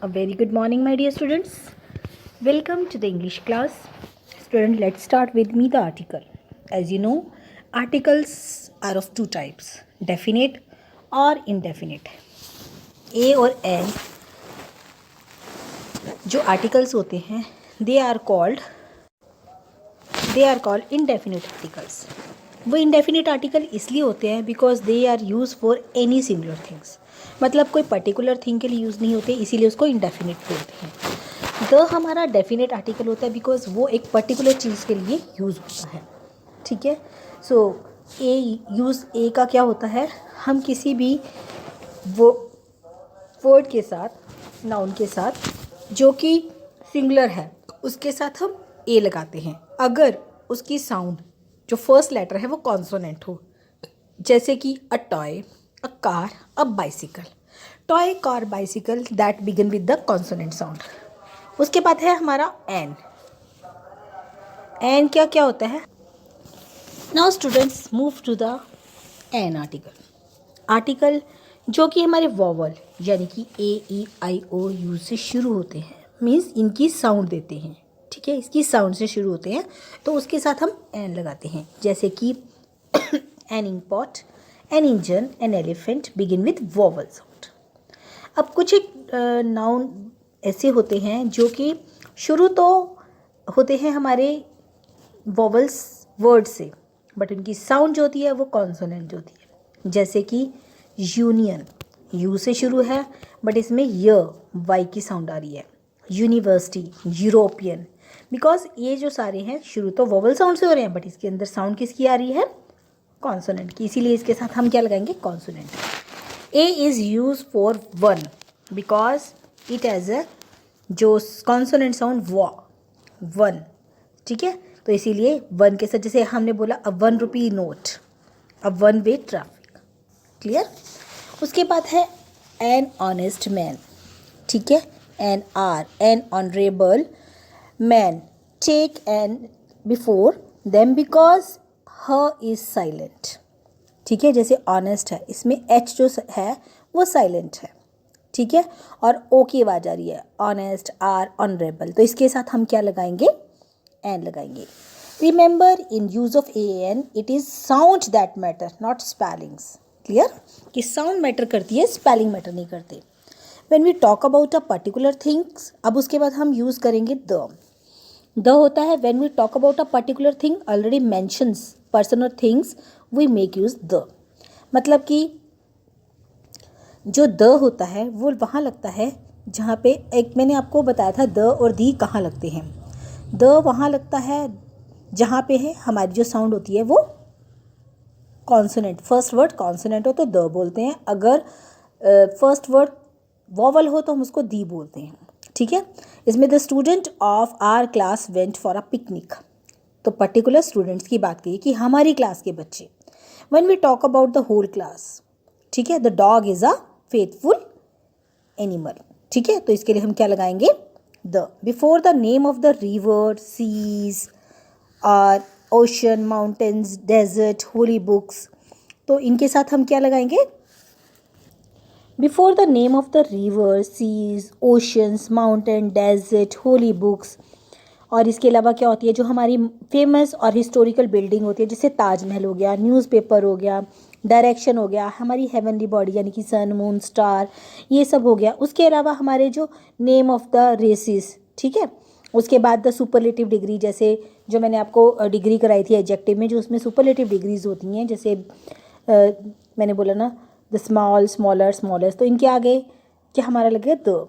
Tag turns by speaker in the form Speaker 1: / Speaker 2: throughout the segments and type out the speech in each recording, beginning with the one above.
Speaker 1: A very good morning, my dear students. Welcome to the English class. Student, let's start with me the article. As you know, articles are of two types, definite or indefinite. A और N जो articles होते हैं, they are called indefinite articles. वो indefinite article इसलिए होते हैं because they are used for any singular things. मतलब कोई पर्टिकुलर थिंग के लिए यूज़ नहीं होते, इसीलिए उसको इंडेफिनिट बोलते हैं। द हमारा डेफिनेट आर्टिकल होता है बिकॉज वो एक पर्टिकुलर चीज़ के लिए यूज़ होता है। ठीक है, सो ए का क्या होता है, हम किसी भी वो वर्ड के साथ, नाउन के साथ जो कि सिंगुलर है उसके साथ हम ए लगाते हैं अगर उसकी साउंड जो फर्स्ट लेटर है वो कॉन्सोनेंट हो, जैसे कि a toy, a car, a bicycle. Toy, car, bicycle that begin with the consonant sound. उसके बाद है हमारा एन। एन क्या क्या होता है? Now students move to the an article. Article जो कि हमारे वॉवल यानी कि ए ई आई ओ यू से शुरू होते हैं, मीन्स इनकी साउंड देते हैं। ठीक है, इसकी साउंड से शुरू होते हैं तो उसके साथ हम एन लगाते हैं, जैसे कि an ink pot, an engine, an elephant begin with vowel sound. अब कुछ एक नाउन ऐसे होते हैं जो कि शुरू तो होते हैं हमारे वॉवल्स वर्ड से, बट उनकी साउंड जो होती है वो कॉन्सोनेंट होती है, जैसे कि यूनियन, यू से शुरू है बट इसमें य वाई की साउंड आ रही है। यूनिवर्सिटी, यूरोपियन, बिकॉज ये जो सारे हैं शुरू तो वॉवल साउंड से हो रहे हैं बट इसके अंदर साउंड किसकी आ रही है, कॉन्सोनेंट की, इसीलिए इसके साथ हम क्या लगाएंगे, consonant. A is use for one because it has a जो कॉन्सोनेंट साउंड वन। ठीक है, तो इसीलिए वन के साथ, जैसे हमने बोला a 1 rupee note, a one way traffic. Clear. उसके बाद है एन ऑनेस्ट मैन। ठीक है, an hour, an honourable man, take an before them because h is silent. ठीक है, जैसे ऑनेस्ट है इसमें एच जो है वो साइलेंट है। ठीक है, और ओ की आवाज़ आ रही है, ऑनेस्ट, आर, ऑनरेबल, तो इसके साथ हम क्या लगाएंगे, एन लगाएंगे। Remember in use of a an it is sound that matter not spellings. Clear, कि साउंड मैटर करती है, स्पेलिंग मैटर नहीं करते। When we talk about a particular things, अब उसके बाद हम यूज़ करेंगे द होता है when we talk about a particular thing already mentions person और things, we make use the. मतलब कि जो द होता है वो वहाँ लगता है जहाँ पे, एक मैंने आपको बताया था द और दी कहाँ लगते हैं। द वहाँ लगता है जहाँ पे है हमारी जो साउंड होती है वो कॉन्सोनेंट, फर्स्ट वर्ड कॉन्सोनेंट हो तो द बोलते हैं, अगर फर्स्ट वर्ड वॉवल हो तो हम उसको दी बोलते हैं। ठीक है, इसमें the student of our class went for a picnic, तो पर्टिकुलर स्टूडेंट्स की बात करिए कि हमारी क्लास के बच्चे। When we talk about the whole class, ठीक है, the dog is a faithful animal. ठीक है, तो इसके लिए हम क्या लगाएंगे, the. Before the name of the river, seas और ocean, mountains, desert, holy books, तो इनके साथ हम क्या लगाएंगे, before the name of the river, seas, oceans, mountain, desert, holy books. और इसके अलावा क्या होती है, जो हमारी फेमस और हिस्टोरिकल बिल्डिंग होती है, जैसे ताजमहल हो गया, न्यूज़पेपर हो गया, डायरेक्शन हो गया, हमारी हेवनली बॉडी यानी कि सन, मून, स्टार, ये सब हो गया। उसके अलावा हमारे जो नेम ऑफ द रेसिस, ठीक है, उसके बाद द सुपरलेटिव डिग्री, जैसे जो मैंने आपको डिग्री कराई थी एडजेक्टिव में, जो उसमें सुपरलेटिव डिग्रीज होती हैं, जैसे मैंने बोला ना द स्मॉल, स्मॉलर, स्मॉलेस्ट, तो इनके आगे क्या हमारा लगेगा, द।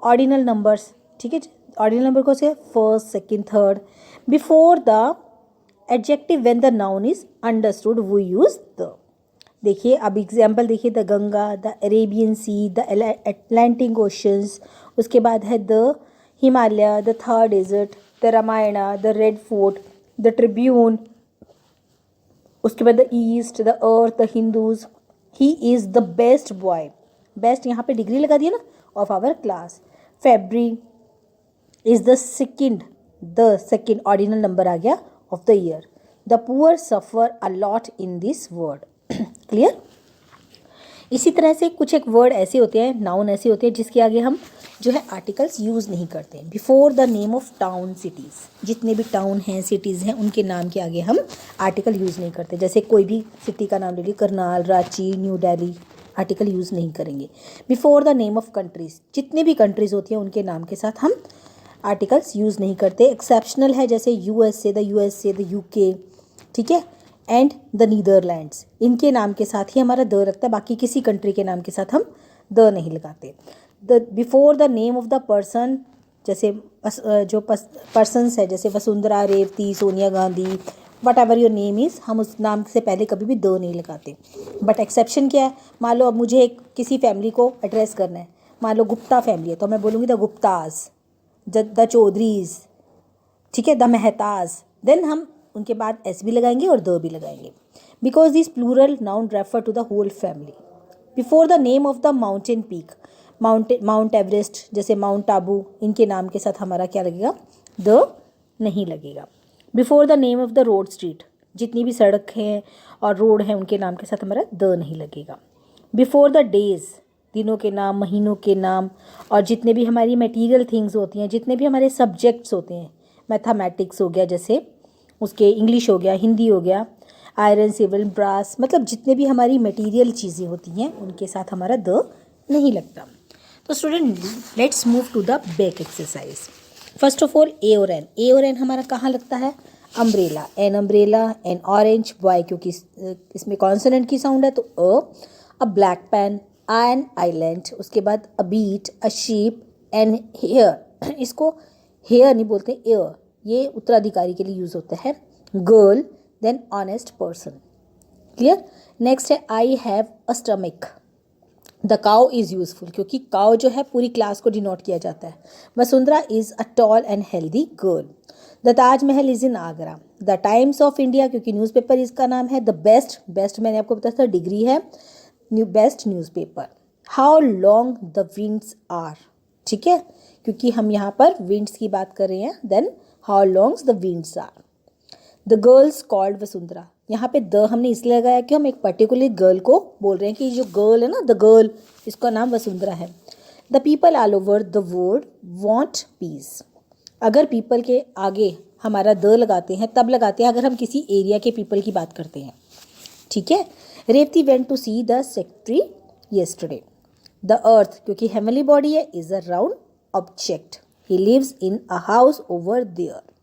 Speaker 1: ऑर्डिनल नंबर्स, ठीक है, ऑर्डिनल नंबर को से first, second, third, before the adjective when the noun is understood we use the. देखिए अब एग्जाम्पल देखिए, the Ganga, the Arabian sea, the Atlantic oceans, उसके बाद है the Himalaya, the Thar desert, the Ramayana, the Red Fort, the Tribune, उसके बाद the east, the earth, the Hindus, he is the best boy, best यहाँ पे डिग्री लगा दिया ना, ऑफ आवर क्लास। फेब्री is the second ordinal number आ गया of the year. The poor suffer a lot in this word. Clear. इसी तरह से कुछ एक वर्ड ऐसे होते हैं, नाउन ऐसे होते हैं जिसके आगे हम जो है आर्टिकल्स यूज़ नहीं करते। Before the name of town cities, जितने भी टाउन हैं सिटीज़ हैं उनके नाम के आगे हम आर्टिकल यूज़ नहीं करते। जैसे कोई भी सिटी का नाम ले लीजिए, Karnal, Ranchi, new Delhi, article use नहीं करेंगे। Before the name of countries, जितने भी कंट्रीज़ होती हैं उनके नाम के साथ हम आर्टिकल्स यूज़ नहीं करते। एक्सेप्शनल है जैसे यूएसए, द यूके, ठीक है, एंड द नीदरलैंड्स, इनके नाम के साथ ही हमारा द लगता है, बाकी किसी कंट्री के नाम के साथ हम द नहीं लगाते। The before the name of the person, जैसे जो पर्सनस है जैसे Vasundhara, Revati, Sonia Gandhi, whatever your name is, हम उस नाम से पहले कभी भी द नहीं लगाते। बट एक्सेप्शन क्या है, मान लो अब मुझे किसी फैमिली को एड्रेस करना है, मान लो गुप्ता फैमिली है तो मैं बोलूँगी द गुप्ताज, द चौधरीज, ठीक है, द मेहताज, देन हम उनके बाद एस भी लगाएंगे और द भी लगाएंगे। Because this plural noun refer to the whole family. Before the name of the mountain peak, Mount Everest जैसे माउंट आबू, इनके नाम के साथ हमारा क्या लगेगा, द नहीं लगेगा। Before the name of the road street, जितनी भी सड़क हैं और रोड हैं उनके नाम के साथ हमारा द नहीं लगेगा। बिफोर द डेज, दिनों के नाम, महीनों के नाम, और जितने भी हमारी मटेरियल थिंग्स होती हैं, जितने भी हमारे सब्जेक्ट्स होते हैं, मैथमेटिक्स हो गया जैसे, उसके इंग्लिश हो गया, हिंदी हो गया, आयरन, सिविल, ब्रास, मतलब जितने भी हमारी मटेरियल चीज़ें होती हैं उनके साथ हमारा द नहीं लगता। तो student let's move to the back exercise. First of all a और एन, ए और एन हमारा कहाँ लगता है, अम्ब्रेला, एन ऑरेंज, वाई क्योंकि इसमें कॉन्सोनेंट की साउंड है तो a black pen, an island, उसके बाद a beat, a sheep, an heir, इसको हेयर नहीं बोलते, एयर, ये उत्तराधिकारी के लिए यूज़ होता है, girl, then honest person, clear. Next है I have a stomach, the cow is useful, क्योंकि काउ जो है पूरी क्लास को डिनोट किया जाता है। Vasundhara is a tall and healthy girl. The Taj Mahal is in Agra. The Times of India, क्योंकि न्यूज़पेपर इसका नाम है। द बेस्ट मैंने आपको बताया था डिग्री है, best newspaper. How long the winds are, ठीक है, क्योंकि हम यहाँ पर विंड्स की बात कर रहे हैं, then how longs the winds are. The girls called Vasundhara, यहाँ पे द हमने इसलिए लगाया कि हम एक पर्टिकुलर गर्ल को बोल रहे हैं कि जो गर्ल है ना, द गर्ल, इसका नाम वसुंधरा है। The people all over the world want piece, अगर पीपल के आगे हमारा द लगाते हैं तब लगाते हैं अगर हम किसी एरिया के पीपल की बात करते हैं, ठीक है। Revati went to see the secretary yesterday. The earth, क्योंकि हेवनली बॉडी है, is a round object. He lives in a house over there.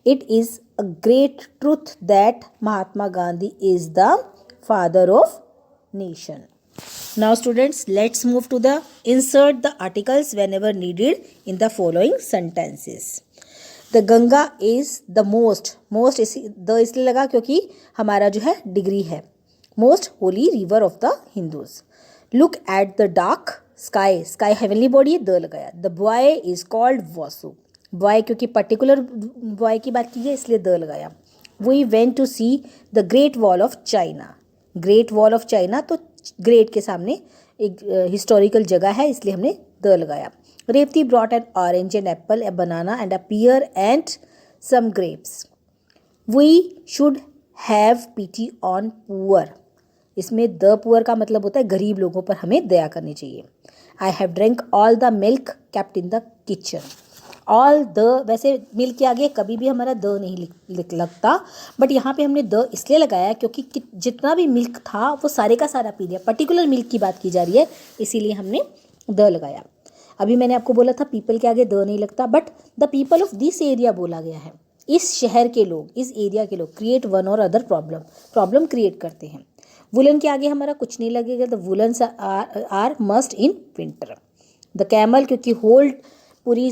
Speaker 1: It is a great truth that Mahatma Gandhi is the father of nation. Now students, let's move to the insert the articles whenever needed in the following sentences. The Ganga is the most the इसलिए लगा क्योंकि हमारा जो है degree है, most holy river of the Hindus. Look at the dark sky heavenly body है, the लगाया. The boy is called Vasu. Boy क्योंकि पर्टिकुलर बॉय की बात की है इसलिए द लगाया. We went to see the great wall of China. Great wall of China, तो ग्रेट के सामने एक हिस्टोरिकल जगह है इसलिए हमने द लगाया. Revati brought an orange and apple, a banana and a pear and some grapes. We should have pity on poor. इसमें द पुअर का मतलब होता है गरीब लोगों पर हमें दया करनी चाहिए. I have drink all the milk kept in the kitchen. All the, वैसे मिल्क के आगे कभी भी हमारा द नहीं लगता, बट यहाँ पे हमने द इसलिए लगाया क्योंकि जितना भी मिल्क था वो सारे का सारा पी लिया. पर्टिकुलर मिल्क की बात की जा रही है इसीलिए हमने द लगाया. अभी मैंने आपको बोला था पीपल के आगे द नहीं लगता, but the people of this area बोला गया है. इस शहर के लोग, इस एरिया के लोग क्रिएट वन और अदर प्रॉब्लम क्रिएट करते हैं. वुलन के आगे हमारा कुछ नहीं लगेगा. The woollens are must in winter. The camel, क्योंकि होल्ड पूरी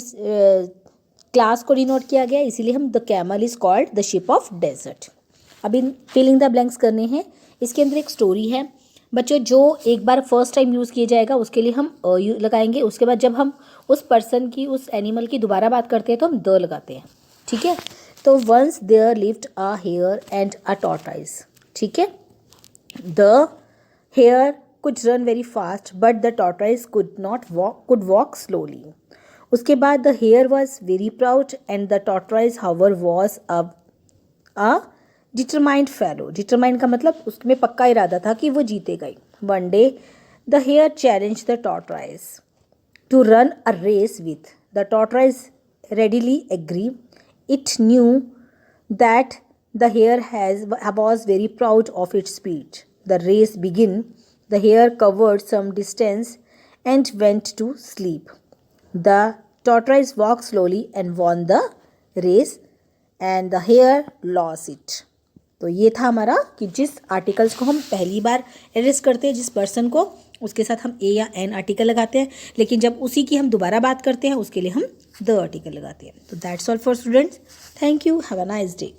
Speaker 1: क्लास को डिनोट किया गया इसीलिए हम the camel is called the ship of desert. अभी फिलिंग द ब्लैंक्स करने हैं. इसके अंदर एक स्टोरी है बच्चों, जो एक बार फर्स्ट टाइम यूज़ किया जाएगा उसके लिए हम लगाएंगे. उसके बाद जब हम उस पर्सन की, उस एनिमल की दोबारा बात करते हैं तो हम द लगाते हैं, ठीक है. तो once there lived a hare and a tortoise, ठीक है. The hare could run very fast but the tortoise could walk slowly. उसके बाद the hare was very proud and the tortoise however was a determined fellow. Determined का मतलब उसमें पक्का इरादा था कि वो जीतेगा ही. One day the hare challenge the tortoise to run a race with. The tortoise readily agreed. It knew that the hare was very proud of its speed. The race began. The hare covered some distance and went to sleep. The tortoise walked slowly and won the race, and the hare lost it. तो ये था हमारा कि जिस articles को हम पहली बार address करते हैं जिस पर्सन को, उसके साथ हम ए या एन आर्टिकल लगाते हैं, लेकिन जब उसी की हम दोबारा बात करते हैं उसके लिए हम द आर्टिकल लगाते हैं. तो that's all for students. Thank you. Have a nice day.